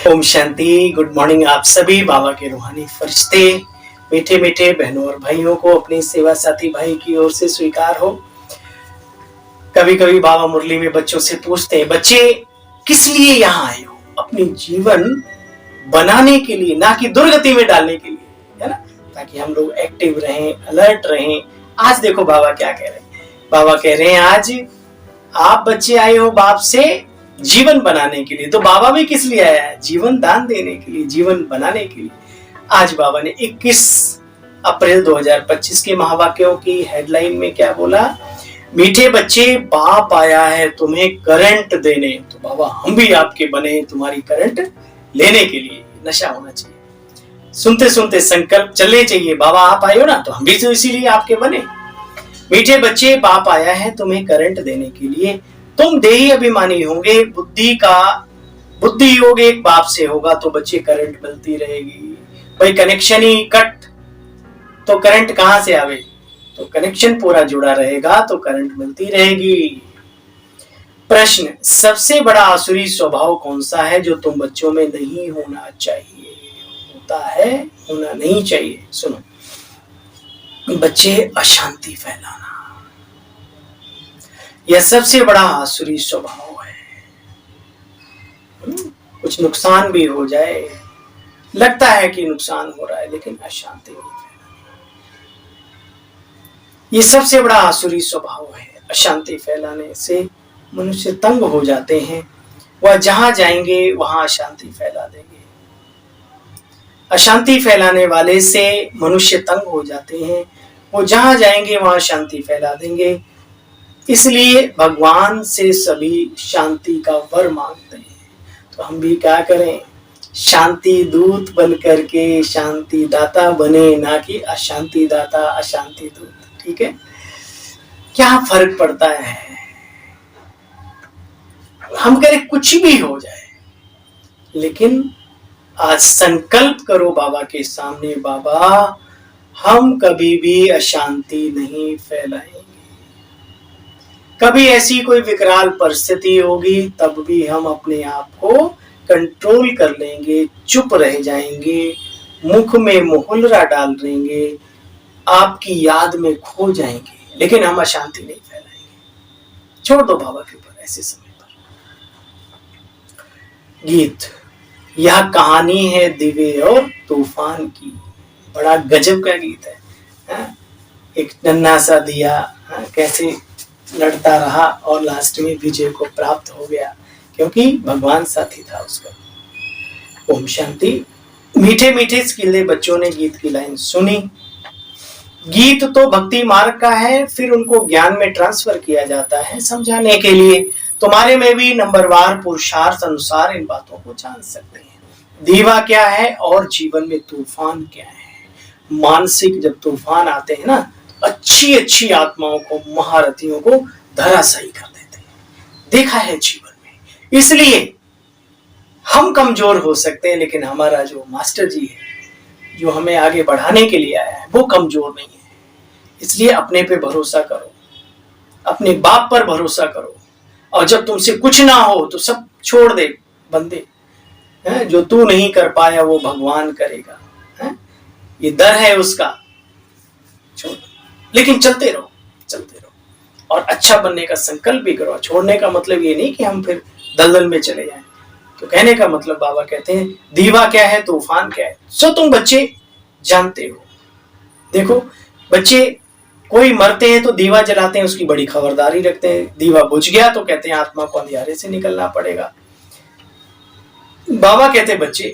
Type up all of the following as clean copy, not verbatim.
Om Shanti. Good morning आप सभी बाबा के रूहानी फरिश्ते, मीठे मीठे बहनों और भाइयों को अपनी सेवा साथी भाई की ओर से स्वीकार हो। कभी कभी बाबा मुरली में बच्चों से पूछते हैं, बच्चे किस लिए यहाँ आए हो? अपनी जीवन बनाने के लिए, ना कि दुर्गति में डालने के लिए, है ना, ताकि हम लोग एक्टिव रहें, अलर्ट रहें। आज देखो बाबा क्या कह रहे हैं। बाबा कह रहे हैं आज आप बच्चे आए हो बाप से जीवन बनाने के लिए। तो बाबा भी किस लिए आया है? जीवन दान देने के लिए, जीवन बनाने के लिए। आज बाबा ने 21 अप्रैल 2025 के महावाक्यों की हेडलाइन में क्या बोला? मीठे बच्चे, बाप आया है तुम्हें करंट देने। तो बाबा हम भी आपके बने तुम्हारी करंट लेने के लिए। नशा होना चाहिए, सुनते सुनते संकल्प चलने चाहिए। बाबा आप आए हो ना, तो हम भी तो इसीलिए आपके बने। मीठे बच्चे, बाप आया है तुम्हें करंट देने के लिए। तुम देही अभिमानी होंगे, बुद्धि योग एक बाप से होगा तो बच्चे करंट मिलती रहेगी। भाई कनेक्शन ही कट तो करंट कहां से आवे? तो कनेक्शन पूरा जुड़ा रहेगा तो करंट मिलती रहेगी। प्रश्न, सबसे बड़ा आसुरी स्वभाव कौन सा है जो तुम बच्चों में नहीं होना चाहिए? होता है, होना नहीं चाहिए। सुनो बच्चे, अशांति फैलाना, यह सबसे बड़ा आसुरी स्वभाव है। कुछ नुकसान भी हो जाए, लगता है कि नुकसान हो रहा है, लेकिन अशांति नहीं फैलानी। ये सबसे बड़ा आसुरी स्वभाव है। अशांति फैलाने से मनुष्य तंग हो जाते हैं। वह जहां जाएंगे वहां अशांति फैला देंगे। अशांति फैलाने वाले से मनुष्य तंग हो जाते हैं। वो जहां जाएंगे वहां शांति फैला देंगे। इसलिए भगवान से सभी शांति का वर मांगते हैं। तो हम भी क्या करें? शांति दूत बन करके शांति दाता बने, ना कि अशांति दाता अशांति दूत। ठीक है, क्या फर्क पड़ता है? हम करें कुछ भी हो जाए, लेकिन आज संकल्प करो बाबा के सामने, बाबा हम कभी भी अशांति नहीं फैलाएंगे। कभी ऐसी कोई विकराल परिस्थिति होगी तब भी हम अपने आप को कंट्रोल कर लेंगे, चुप रह जाएंगे, मुख में मुहल्ला डाल देंगे, आपकी याद में खो जाएंगे, लेकिन हम अशांति नहीं फैलाएंगे। छोड़ दो बाबा के ऊपर ऐसे समय पर। गीत, यह कहानी है दिव्य और तूफान की। बड़ा गजब का गीत है। एक नन्हा सा दिया कैसे लड़ता रहा और लास्ट में विजय को प्राप्त हो गया, क्योंकि भगवान साथी था उसका। ओम शांति। मीठे मीठे स्किले बच्चों ने गीत की लाइन सुनी। गीत तो भक्ति मार्ग का है, फिर उनको ज्ञान में ट्रांसफर किया जाता है समझाने के लिए। तुम्हारे में भी नंबरवार पुरुषार्थ अनुसार इन बातों को जान सकते हैं। दीवा क्या है और जीवन में तूफान क्या है। मानसिक जब तूफान आते हैं ना, अच्छी अच्छी आत्माओं को, महारथियों को धराशायी कर देते हैं। देखा है जीवन में। इसलिए हम कमजोर हो सकते हैं, लेकिन हमारा जो मास्टर जी है, जो हमें आगे बढ़ाने के लिए आया है, वो कमजोर नहीं है। इसलिए अपने पे भरोसा करो, अपने बाप पर भरोसा करो। और जब तुमसे कुछ ना हो तो सब छोड़ दे बंदे। जो तू नहीं कर पाया वो भगवान करेगा, ये दर है उसका। छोड़, लेकिन चलते रहो, चलते रहो और अच्छा बनने का संकल्प भी करो। छोड़ने का मतलब ये नहीं कि हम फिर दलदल में चले जाएं। तो कहने का मतलब बाबा कहते हैं दीवा क्या है, तूफान क्या है, सो तुम बच्चे जानते हो। देखो बच्चे कोई मरते हैं तो दीवा जलाते हैं, उसकी बड़ी खबरदारी रखते हैं। दीवा बुझ गया तो कहते हैं आत्मा को अंधियारे से निकलना पड़ेगा। बाबा कहते बच्चे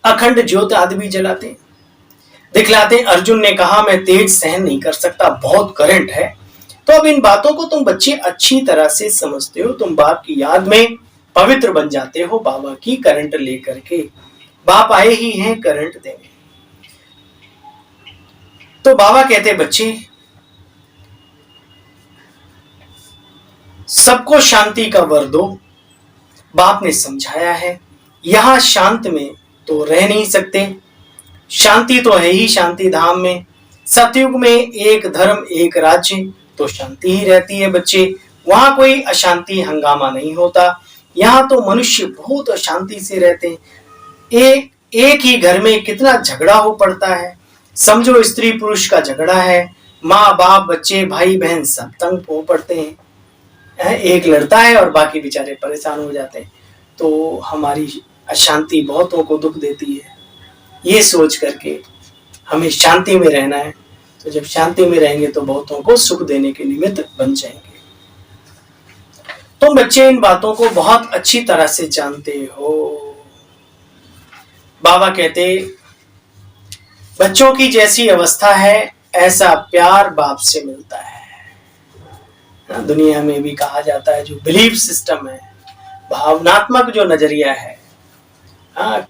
अखंड ज्योत आदि भी जलाते, दिखलाते। अर्जुन ने कहा मैं तेज सहन नहीं कर सकता, बहुत करंट है। तो अब इन बातों को तुम बच्चे अच्छी तरह से समझते हो। तुम बाप की याद में पवित्र बन जाते हो बाबा की करंट लेकर के। बाप आए ही हैं करंट देने। तो बाबा कहते बच्चे सबको शांति का वर दो। बाप ने समझाया है यहां शांत में तो रह नहीं सकते। शांति तो है ही शांति धाम में। सतयुग में एक धर्म एक राज्य तो शांति ही रहती है बच्चे। वहां कोई अशांति हंगामा नहीं होता। यहाँ तो मनुष्य बहुत अशांति से रहते हैं। एक ही घर में कितना झगड़ा हो पड़ता है। समझो स्त्री पुरुष का झगड़ा है, माँ बाप बच्चे भाई बहन सब तंग हो पड़ते हैं। एक लड़ता है और बाकी बेचारे परेशान हो जाते हैं। तो हमारी अशांति बहुतों को दुख देती है। ये सोच करके हमें शांति में रहना है। तो जब शांति में रहेंगे तो बहुतों को सुख देने के निमित्त बन जाएंगे। तुम बच्चे इन बातों को बहुत अच्छी तरह से जानते हो। बाबा कहते बच्चों की जैसी अवस्था है ऐसा प्यार बाप से मिलता है। दुनिया में भी कहा जाता है जो बिलीफ सिस्टम है, भावनात्मक जो नजरिया है,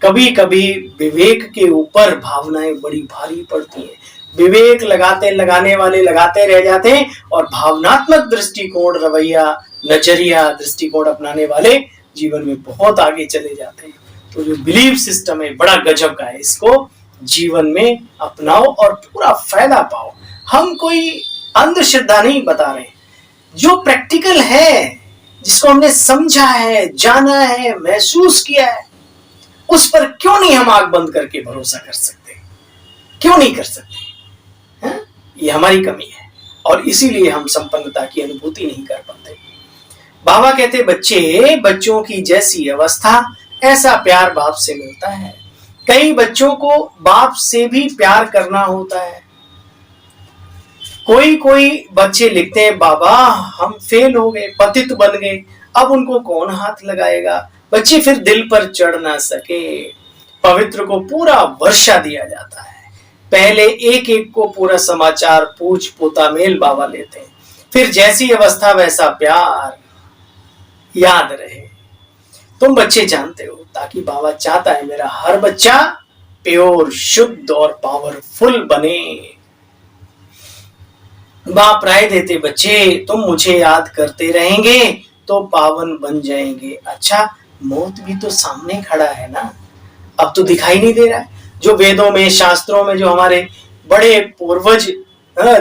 कभी कभी विवेक के ऊपर भावनाएं बड़ी भारी पड़ती हैं। विवेक लगाने वाले लगाते रह जाते हैं और भावनात्मक दृष्टिकोण रवैया नजरिया दृष्टिकोण अपनाने वाले जीवन में बहुत आगे चले जाते हैं। तो जो बिलीफ सिस्टम है बड़ा गजब का है, इसको जीवन में अपनाओ और पूरा फायदा पाओ। हम कोई अंधश्रद्धा नहीं बता रहे, जो प्रैक्टिकल है, जिसको हमने समझा है, जाना है, महसूस किया है, उस पर क्यों नहीं हम आंख बंद करके भरोसा कर सकते? क्यों नहीं कर सकते? ये हमारी कमी है और इसीलिए हम संपन्नता की अनुभूति नहीं कर पाते। बाबा कहते बच्चों की जैसी अवस्था ऐसा प्यार बाप से मिलता है। कई बच्चों को बाप से भी प्यार करना होता है। कोई बच्चे लिखते हैं बाबा हम फेल हो गए, पतित बन गए, अब उनको कौन हाथ लगाएगा। बच्चे फिर दिल पर चढ़ ना सके, पवित्र को पूरा वर्षा दिया जाता है। पहले एक एक को पूरा समाचार पूछ पोता मेल बाबा लेते हैं, फिर जैसी अवस्था वैसा प्यार याद रहे। तुम बच्चे जानते हो, ताकि बाबा चाहता है मेरा हर बच्चा प्योर, शुद्ध और पावरफुल बने। बाप राय देते बच्चे तुम मुझे याद करते रहेंगे तो पावन बन जाएंगे। अच्छा, मौत भी तो सामने खड़ा है ना, अब तो दिखाई नहीं दे रहा है। जो वेदों में शास्त्रों में जो हमारे बड़े पूर्वज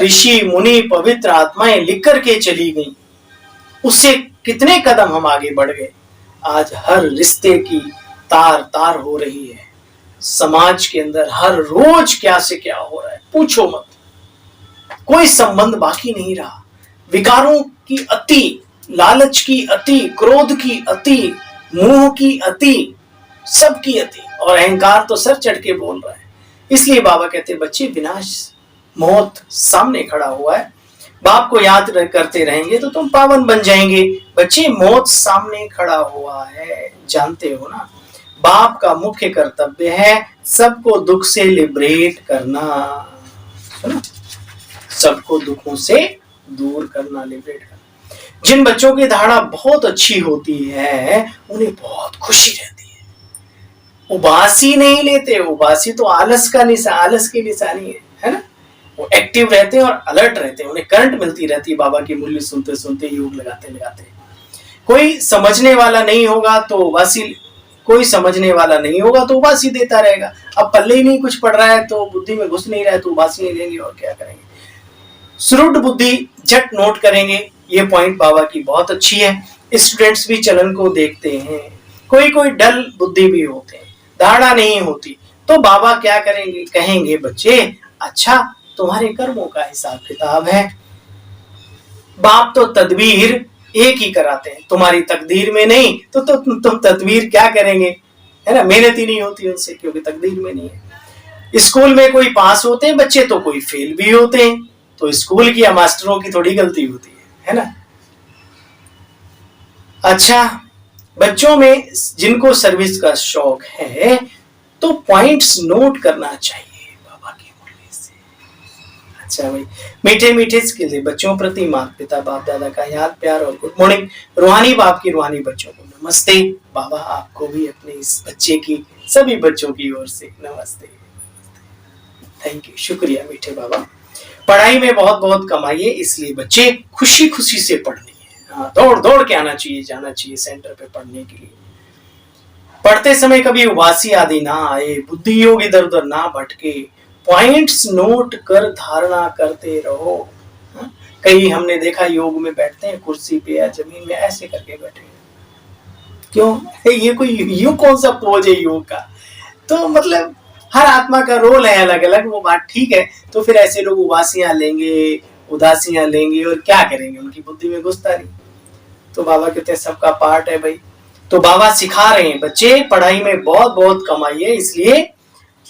ऋषि मुनि पवित्र आत्माएं लिख करके चली गई, उससे कितने कदम हम आगे बढ़ गए। आज हर रिश्ते की तार तार हो रही है। समाज के अंदर हर रोज क्या से क्या हो रहा है, पूछो मत। कोई संबंध बाकी नहीं रहा। विकारों की अति, लालच की अति, क्रोध की अति, मोह की अति, सबकी अति, और अहंकार तो सर चढ़ के बोल रहा है। इसलिए बाबा कहते बच्चे विनाश, मौत सामने खड़ा हुआ है, बाप को याद करते रहेंगे तो तुम पावन बन जाएंगे। बच्चे मौत सामने खड़ा हुआ है, जानते हो ना। बाप का मुख्य कर्तव्य है सबको दुख से लिबरेट करना, सबको दुखों से दूर करना, लिबरेट करना। जिन बच्चों की धारणा बहुत अच्छी होती है उन्हें बहुत खुशी रहती है। उबासी नहीं लेते, उबासी तो आलस का आलस की निशानी है ना। वो एक्टिव रहते हैं और अलर्ट रहते हैं, उन्हें करंट मिलती रहती है बाबा की मूल्य सुनते सुनते, योग लगाते लगाते। कोई समझने वाला नहीं होगा तो उबासी, कोई समझने वाला नहीं होगा तो उबासी देता रहेगा। अब पल्ले ही नहीं कुछ पड़ रहा है तो बुद्धि में घुस नहीं रहा है तो उबासी नहीं लेंगे और क्या करेंगे। श्रुड बुद्धि झट नोट करेंगे। ये पॉइंट बाबा की बहुत अच्छी है। स्टूडेंट्स भी चलन को देखते हैं। कोई डल बुद्धि भी होते हैं, धारणा नहीं होती, तो बाबा क्या करेंगे, कहेंगे बच्चे अच्छा तुम्हारे कर्मों का हिसाब किताब है। बाप तो तदबीर एक ही कराते हैं, तुम्हारी तकदीर में नहीं तो तुम तदबीर क्या करेंगे, है ना। मेहनत ही नहीं होती उनसे क्योंकि तकदीर में नहीं है। स्कूल में कोई पास होते हैं बच्चे तो कोई फेल भी होते हैं, तो स्कूल की या मास्टरों की थोड़ी गलती होती है ना। अच्छा, बच्चों में जिनको सर्विस का शौक है तो पॉइंट्स नोट करना चाहिए बाबा के मूल्य से। अच्छा भाई, मीठे मीठे स्किल है बच्चों प्रति माता पिता बाप दादा का याद प्यार और गुड मॉर्निंग। रूहानी बाप की रूहानी बच्चों को नमस्ते। बाबा आपको भी अपने इस बच्चे की, सभी बच्चों की ओर से नमस्ते। थैंक यू, शुक्रिया मीठे बाबा। पढ़ाई में बहुत बहुत कमाइए, इसलिए बच्चे खुशी खुशी से पढ़नी है। दौड़ दौड़ के आना चाहिए, जाना चाहिए सेंटर पे पढ़ने के लिए। पढ़ते समय कभी उबासी आदि ना आए, बुद्धि योग इधर उधर ना भटके, पॉइंट्स नोट कर धारणा करते रहो। कई हमने देखा योग में बैठते हैं कुर्सी पे या जमीन में ऐसे करके बैठे, क्यों? ये कोई योग कौन सा पोज है योग का? तो मतलब हर आत्मा का रोल है अलग अलग, वो बात ठीक है। तो फिर ऐसे लोग उबासियां लेंगे, उदासियां लेंगे और क्या करेंगे, उनकी बुद्धि में घुसता नहीं। तो बाबा कहते हैं सबका पार्ट है भाई। तो बाबा सिखा रहे हैं बच्चे पढ़ाई में बहुत बहुत कमाई है, इसलिए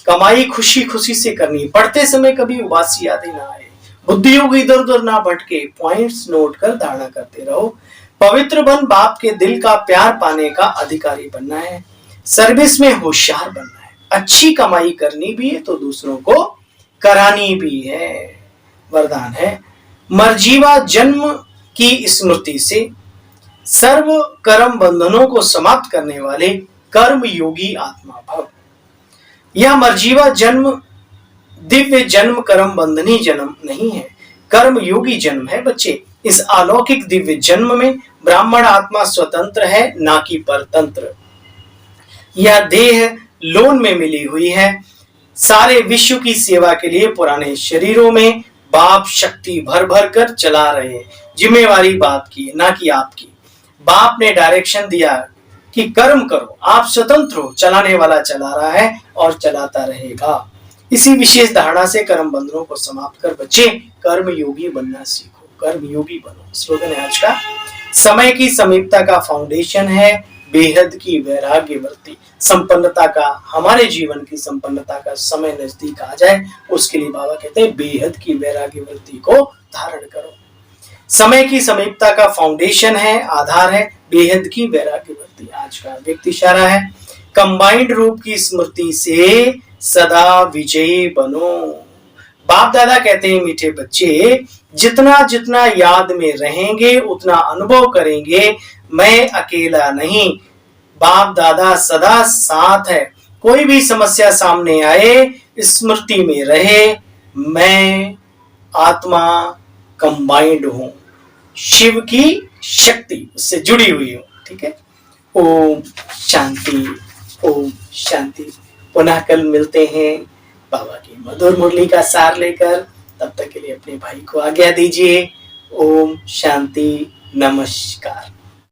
कमाई खुशी खुशी से करनी, पढ़ते समय कभी उबासी यादें ना आए, बुद्धि योग इधर उधर ना भटके, पॉइंट्स नोट कर धारणा करते रहो। पवित्र बन बाप के दिल का प्यार पाने का अधिकारी बनना है, सर्विस में होशियार बनना है, अच्छी कमाई करनी भी है तो दूसरों को करानी भी है। वरदान है मरजीवा जन्म की स्मृति से सर्व कर्म बंधनों को समाप्त करने वाले कर्म योगी आत्मा भव। यह मरजीवा जन्म दिव्य जन्म कर्म बंधनी जन्म नहीं है, कर्म योगी जन्म है बच्चे। इस अलौकिक दिव्य जन्म में ब्राह्मण आत्मा स्वतंत्र है, ना कि परतंत्र। यह देह लोन में मिली हुई है, सारे विश्व की सेवा के लिए पुराने शरीरों में बाप शक्ति भर भर कर चला रहे हैं। जिम्मेवारी बाप की है, ना कि आपकी। बाप ने डायरेक्शन दिया कि कर्म करो, आप स्वतंत्र हो, चलाने वाला चला रहा है और चलाता रहेगा। इसी विशेष धारणा से कर्म बंधनों को समाप्त कर बच्चे कर्म योगी बनना सीखो, कर्म योगी बनो। स्लोगन है आज का, समय की समीपता का फाउंडेशन है बेहद की वैराग्य वृत्ति। संपन्नता का, हमारे जीवन की संपन्नता का समय नजदीक आ जाए, उसके लिए बाबा कहते हैं बेहद की वैराग्य वृत्ति को धारण करो। समय की समीपता का फाउंडेशन है, आधार है बेहद की वैराग्य वृत्ति। आज का व्यक्ति इशारा है कंबाइंड रूप की स्मृति से सदा विजयी बनो। बाप दादा कहते हैं मीठे बच्चे, जितना जितना याद में रहेंगे उतना अनुभव करेंगे मैं अकेला नहीं, बाप दादा सदा साथ है। कोई भी समस्या सामने आए स्मृति में रहे मैं आत्मा कंबाइंड हूं, शिव की शक्ति उससे जुड़ी हुई हो। ठीक है, ओम शांति, ओम शांति। पुनः कल मिलते हैं बाबा की मधुर मुरली का सार लेकर, तब तक के लिए अपने भाई को आज्ञा दीजिए। ओम शांति, नमस्कार।